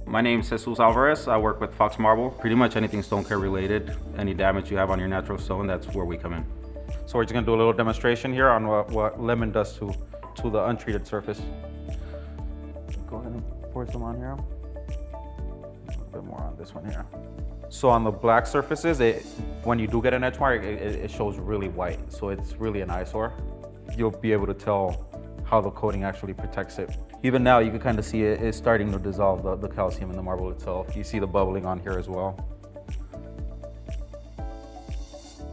My name's Jesus Alvarez. I work with Fox Marble. Pretty much anything stone care related, any damage you have on your natural stone, that's where we come in. So we're just gonna do a little demonstration here on what lemon does to the untreated surface. Go ahead and pour some on here. A little bit more on this one here. So on the black surfaces, when you do get an etch mark, it shows really white. So it's really an eyesore. You'll be able to tell how the coating actually protects it. Even now, you can kind of see it is starting to dissolve the calcium in the marble itself. You see the bubbling on here as well.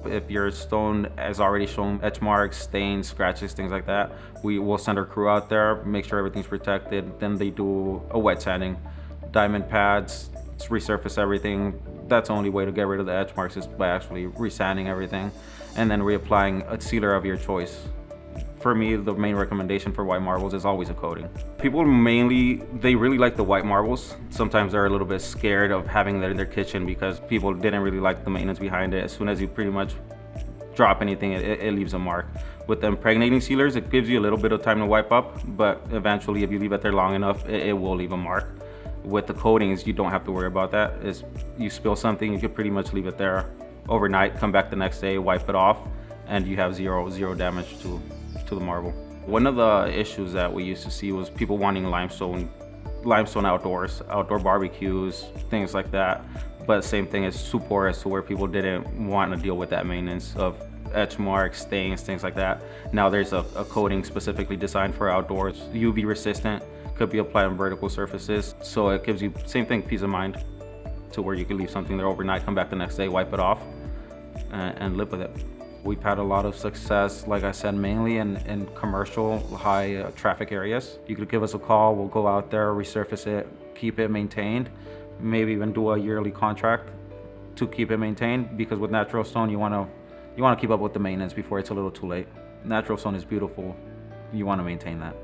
If your stone has already shown etch marks, stains, scratches, things like that, we will send our crew out there, make sure everything's protected. Then they do a wet sanding, diamond pads, resurface everything. That's the only way to get rid of the etch marks is by actually resanding everything and then reapplying a sealer of your choice. For me, the main recommendation for white marbles is always a coating. People they really like the white marbles. Sometimes they're a little bit scared of having that in their kitchen because people didn't really like the maintenance behind it. As soon as you pretty much drop anything, it leaves a mark. With the impregnating sealers, it gives you a little bit of time to wipe up, but eventually if you leave it there long enough, it will leave a mark. With the coatings, you don't have to worry about that. You spill something, you can pretty much leave it there overnight, come back the next day, wipe it off, and you have zero damage to the marble. One of the issues that we used to see was people wanting limestone outdoors, outdoor barbecues, things like that. But same thing, it's too porous to where people didn't want to deal with that maintenance of etch marks, stains, things like that. Now there's a coating specifically designed for outdoors, UV resistant, could be applied on vertical surfaces. So it gives you, same thing, peace of mind to where you can leave something there overnight, come back the next day, wipe it off, and live with it. We've had a lot of success, like I said, mainly in commercial, high traffic areas. You could give us a call, we'll go out there, resurface it, keep it maintained, maybe even do a yearly contract to keep it maintained, because with natural stone, you wanna keep up with the maintenance before it's a little too late. Natural stone is beautiful, you wanna maintain that.